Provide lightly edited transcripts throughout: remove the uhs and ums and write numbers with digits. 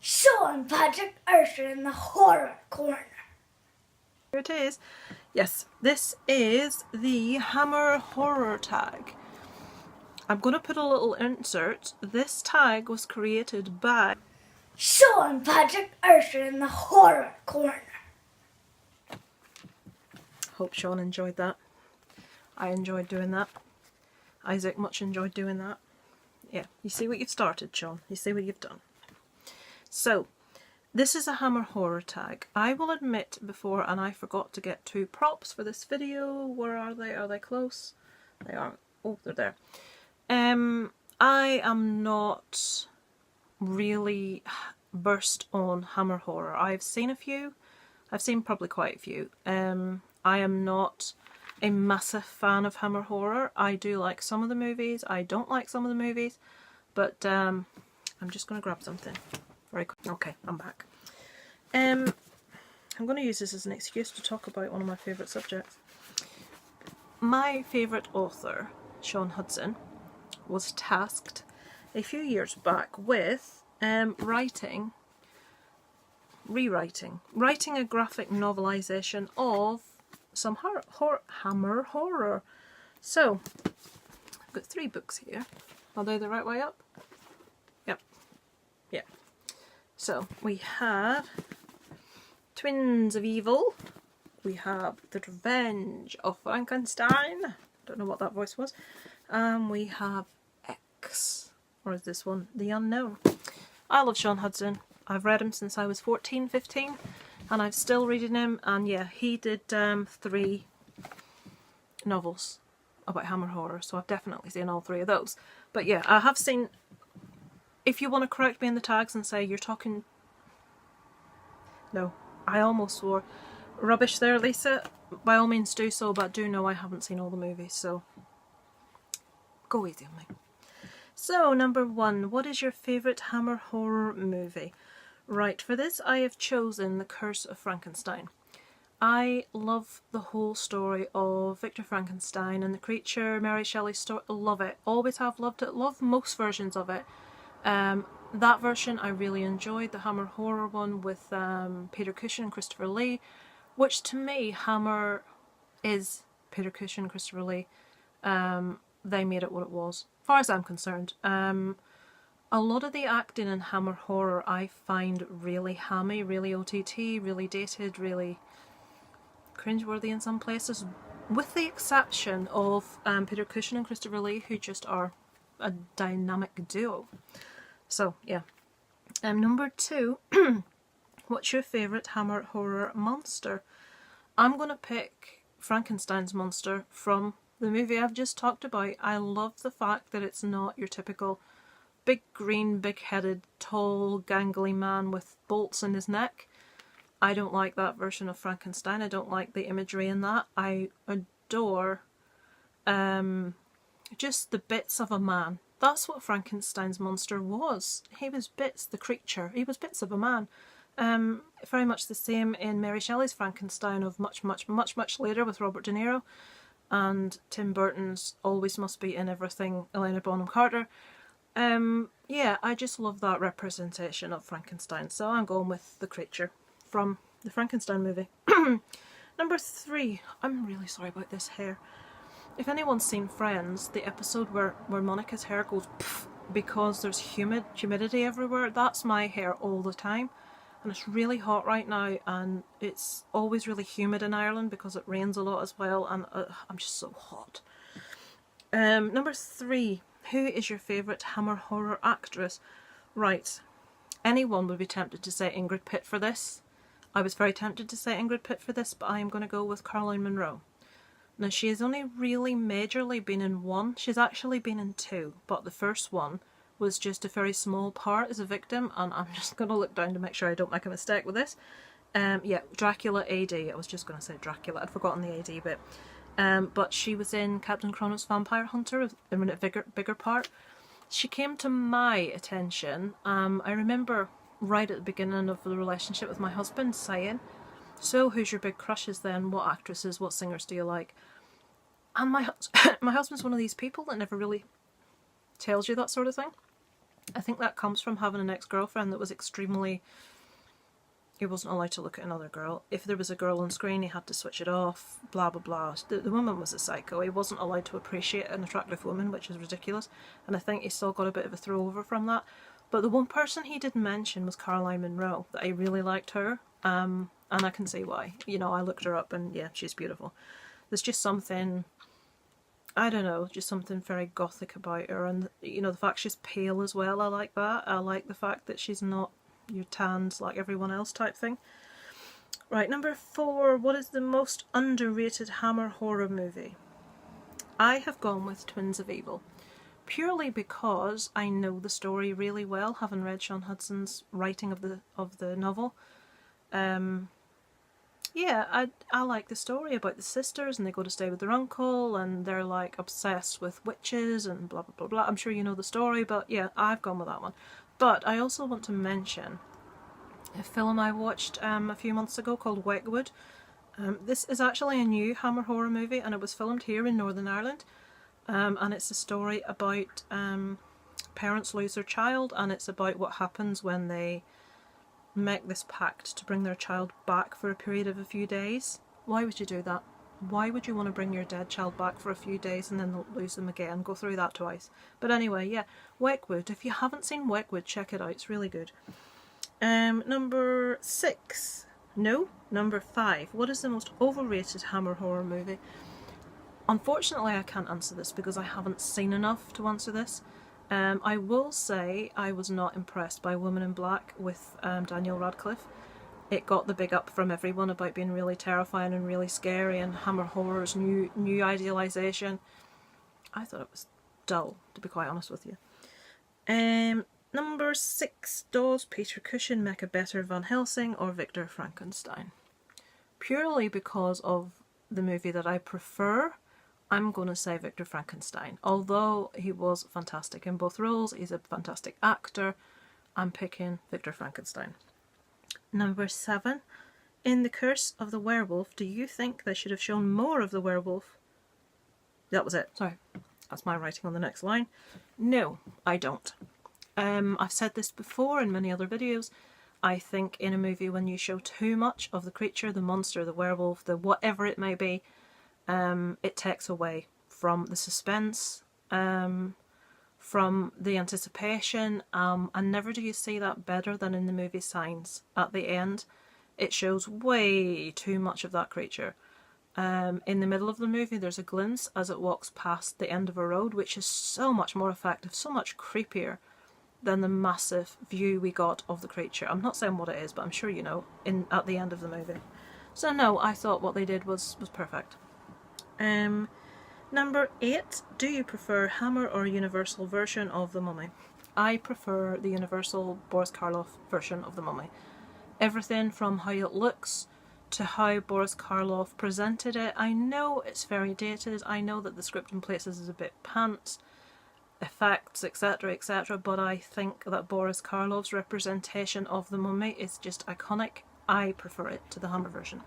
Sean Patrick Erschen in the horror corner. Here it is. Yes, this is the Hammer horror tag. I'm going to put a little insert. This tag was created by Sean Patrick Erschen in the horror corner. Hope Sean enjoyed that. I enjoyed doing that. Isaac much enjoyed doing that. Yeah, you see what you've started, Sean. You see what you've done. So, this is a Hammer horror tag. I will admit before, and I forgot to get two props for this video. Where are they? Are they close? They are. Oh, they're there. I am not really versed on Hammer horror. I've seen a few. I've seen probably quite a few. I am not a massive fan of Hammer horror. I do like some of the movies. I don't like some of the movies. But I'm just going to grab something. Very quick. Okay, I'm back. I'm going to use this as an excuse to talk about one of my favourite subjects. My favourite author, Sean Hudson, was tasked a few years back with writing a graphic novelisation of some Hammer horror. So, I've got 3 books here. Are they the right way up? Yep. Yeah. So, we have Twins of Evil. We have The Revenge of Frankenstein. Don't know what that voice was. We have X. Or is this one? The Unknown. I love Sean Hudson. I've read him since I was 14, 15. And I'm still reading him. And yeah, he did 3 novels about Hammer horror. So I've definitely seen all 3 of those. But yeah, I have seen... If you want to correct me in the tags and say you're talking... No, I almost swore rubbish there, Lisa. By all means do so, but do know I haven't seen all the movies, so go easy on me. So, number 1, what is your favourite Hammer horror movie? Right, for this I have chosen The Curse of Frankenstein. I love the whole story of Victor Frankenstein and the creature, Mary Shelley's story. Love it. Always have loved it. Love most versions of it. That version I really enjoyed, the Hammer horror one with Peter Cushing and Christopher Lee, which to me, Hammer is Peter Cushing and Christopher Lee. They made it what it was, as far as I'm concerned. A lot of the acting in Hammer horror I find really hammy, really OTT, really dated, really cringeworthy in some places, with the exception of Peter Cushing and Christopher Lee, who just are a dynamic duo. So, yeah. Number 2, what's your favourite Hammer horror monster? I'm going to pick Frankenstein's monster from the movie I've just talked about. I love the fact that it's not your typical big green, big-headed, tall, gangly man with bolts in his neck. I don't like that version of Frankenstein. I don't like the imagery in that. I adore just the bits of a man. That's what Frankenstein's monster was. He was bits, the creature. He was bits of a man. Very much the same in Mary Shelley's Frankenstein of much later with Robert De Niro, and Tim Burton's Always Must Be in Everything, Helena Bonham Carter. Yeah, I just love that representation of Frankenstein, so I'm going with the creature from the Frankenstein movie. Number 3, I'm really sorry about this hair. If anyone's seen Friends, the episode where Monica's hair goes pff because there's humidity everywhere, that's my hair all the time. And it's really hot right now, and it's always really humid in Ireland because it rains a lot as well, and I'm just so hot. Number 3, who is your favourite Hammer horror actress? Right, anyone would be tempted to say Ingrid Pitt for this. I was very tempted to say Ingrid Pitt for this, but I am going to go with Caroline Munro. Now, she has only really majorly been in 1. She's actually been in 2, but the first one was just a very small part as a victim, and I'm just going to look down to make sure I don't make a mistake with this. Yeah, Dracula AD. I was just going to say Dracula. I'd forgotten the AD bit. But she was in Captain Kronos Vampire Hunter, in a bigger part. She came to my attention. I remember right at the beginning of the relationship with my husband saying, "So, who's your big crushes then? What actresses, what singers do you like?" And my husband's one of these people that never really tells you that sort of thing. I think that comes from having an ex-girlfriend that was extremely... He wasn't allowed to look at another girl. If there was a girl on screen, he had to switch it off, blah, blah, blah. The woman was a psycho. He wasn't allowed to appreciate an attractive woman, which is ridiculous. And I think he still got a bit of a throwover from that. But the one person he didn't mention was Caroline Munro, that I really liked her. And I can see why. You know, I looked her up and yeah, she's beautiful. There's just something, I don't know, just something very gothic about her. And, you know, the fact she's pale as well, I like that. I like the fact that she's not your tans like everyone else type thing. Right, number 4, what is the most underrated Hammer horror movie? I have gone with Twins of Evil, purely because I know the story really well, having read Sean Hudson's writing of the novel. Yeah, I like the story about the sisters and they go to stay with their uncle and they're like obsessed with witches and blah blah blah blah. I'm sure you know the story, but yeah, I've gone with that one. But I also want to mention a film I watched a few months ago called Weckwood. This is actually a new Hammer horror movie and it was filmed here in Northern Ireland. And it's a story about parents lose their child, and it's about what happens when they make this pact to bring their child back for a period of a few days. Why would you do that? Why would you want to bring your dead child back for a few days and then lose them again? Go through that twice. But anyway, yeah, Weckwood. If you haven't seen Weckwood, check it out. It's really good. Number 6. No, number 5. What is the most overrated Hammer horror movie? Unfortunately, I can't answer this because I haven't seen enough to answer this. I will say I was not impressed by Woman in Black with Daniel Radcliffe. It got the big up from everyone about being really terrifying and really scary and Hammer horror's new idealisation. I thought it was dull, to be quite honest with you. Number 6. Does Peter Cushing make a better Van Helsing or Victor Frankenstein? Purely because of the movie that I prefer, I'm going to say Victor Frankenstein. Although he was fantastic in both roles, he's a fantastic actor, I'm picking Victor Frankenstein. Number 7. In The Curse of the Werewolf, do you think they should have shown more of the werewolf? That was it. Sorry. That's my writing on the next line. No, I don't. I've said this before in many other videos. I think in a movie when you show too much of the creature, the monster, the werewolf, the whatever it may be, it takes away from the suspense, from the anticipation, and never do you see that better than in the movie Signs. At the end, it shows way too much of that creature. In the middle of the movie there's a glimpse as it walks past the end of a road, which is so much more effective, so much creepier than the massive view we got of the creature. I'm not saying what it is, but I'm sure you know, at the end of the movie. So no, I thought what they did was perfect. Number 8. Do you prefer Hammer or Universal version of The Mummy? I prefer the Universal Boris Karloff version of The Mummy. Everything from how it looks to how Boris Karloff presented it. I know it's very dated, I know that the script in places is a bit pants, effects, etc, etc, but I think that Boris Karloff's representation of the Mummy is just iconic. I prefer it to the Hammer version.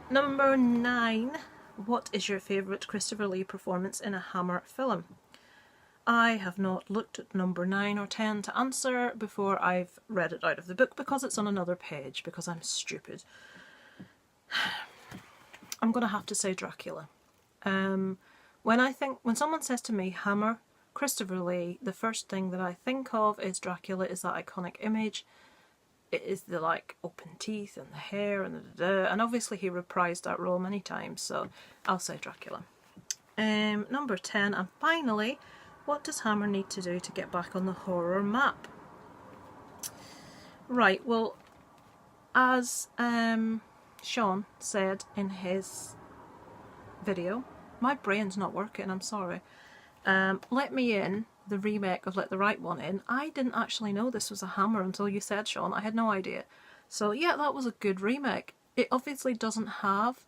Number 9. What is your favourite Christopher Lee performance in a Hammer film? I have not looked at number 9 or 10 to answer before I've read it out of the book because it's on another page, because I'm stupid. I'm going to have to say Dracula. When someone says to me Hammer, Christopher Lee, the first thing that I think of is Dracula, is that iconic image. It is the like open teeth and the hair and and obviously he reprised that role many times, so I'll say Dracula. Number 10, and finally, what does Hammer need to do to get back on the horror map? Right, well, as Sean said in his video, my brain's not working, I'm sorry. Let Me In, the remake of Let the Right One In, I didn't actually know this was a Hammer until you said, Sean. I had no idea. So yeah, that was a good remake. It obviously doesn't have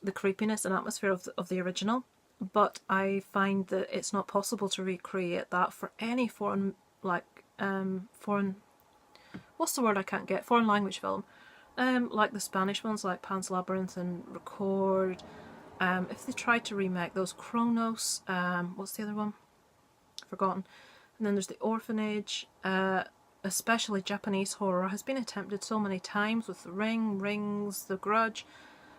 the creepiness and atmosphere of the original, but I find that it's not possible to recreate that for any foreign, like, foreign language film. Like the Spanish ones like Pan's Labyrinth and Record. If they tried to remake those, Kronos, what's the other one? Forgotten. And then there's The Orphanage. Especially Japanese horror has been attempted so many times with The Ring, Rings, The Grudge.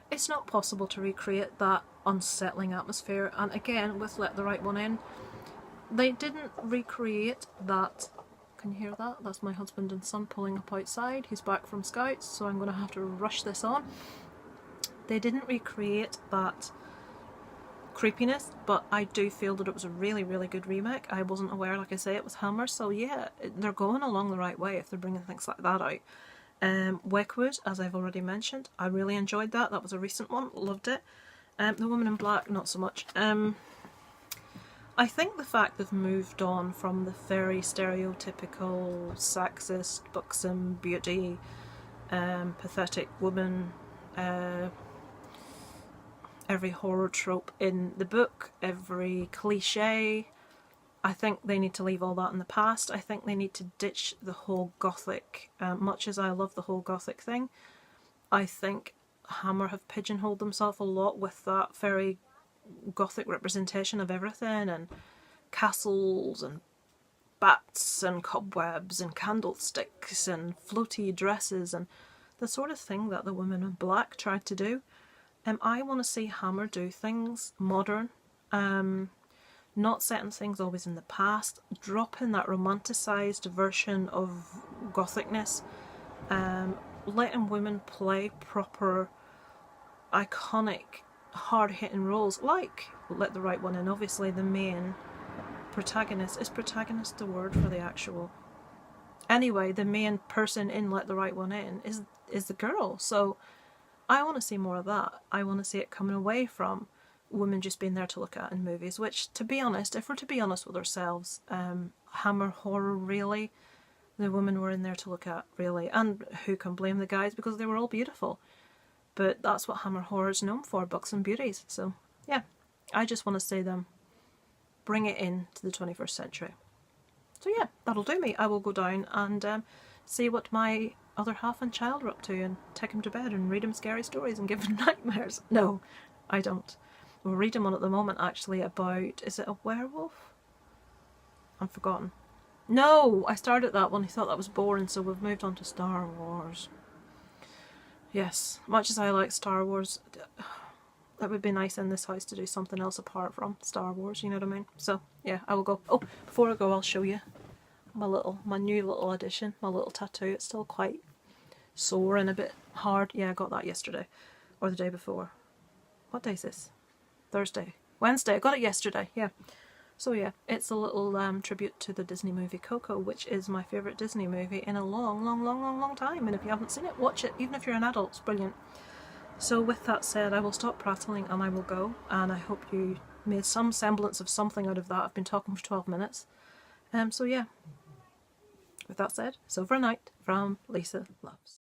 It's not possible to recreate that unsettling atmosphere. And again, with Let the Right One In, they didn't recreate that. Can you hear that? That's my husband and son pulling up outside. He's back from Scouts, so I'm going to have to rush this on. They didn't recreate that creepiness, but I do feel that it was a really, really good remake. I wasn't aware, like I say, it was Hammer, so yeah, they're going along the right way if they're bringing things like that out. Weckwood, as I've already mentioned, I really enjoyed that. That was a recent one, loved it. The Woman in Black, not so much. I think the fact they've moved on from the very stereotypical sexist, buxom beauty, pathetic woman, every horror trope in the book, every cliche. I think they need to leave all that in the past. I think they need to ditch the whole gothic. Much as I love the whole gothic thing, I think Hammer have pigeonholed themselves a lot with that very gothic representation of everything, and castles and bats and cobwebs and candlesticks and floaty dresses and the sort of thing that the Woman in Black tried to do. I want to see Hammer do things modern, not setting things always in the past, dropping that romanticised version of gothicness, letting women play proper, iconic, hard-hitting roles, like Let the Right One In. Obviously the main protagonist, is protagonist the word for the actual? Anyway, the main person in Let the Right One In is the girl, so I want to see more of that. I want to see it coming away from women just being there to look at in movies, which, to be honest, if we're to be honest with ourselves, Hammer horror, really, the women were in there to look at, really. And who can blame the guys, because they were all beautiful. But that's what Hammer horror is known for, buxom beauties. So, yeah, I just want to see them bring it in to the 21st century. So yeah, that'll do me. I will go down and see what my other half and child are up to and take him to bed and read him scary stories and give him nightmares. No, I don't. We're reading one at the moment, actually, about, is it a werewolf? I've forgotten. No, I started that one. I thought that was boring, so we've moved on to Star Wars. Yes, much as I like Star Wars, that would be nice in this house to do something else apart from Star Wars, you know what I mean? So, yeah, I will go. Oh, before I go, I'll show you my new little addition, my little tattoo. It's still quite sore and a bit hard. Yeah, I got that yesterday, or the day before. What day is this? Thursday. Wednesday. I got it yesterday, yeah. So yeah, it's a little tribute to the Disney movie Coco, which is my favourite Disney movie in a long time. And if you haven't seen it, watch it. Even if you're an adult, it's brilliant. So with that said, I will stop prattling and I will go. And I hope you made some semblance of something out of that. I've been talking for 12 minutes. So yeah. With that said, so for a night from Lisa Loves.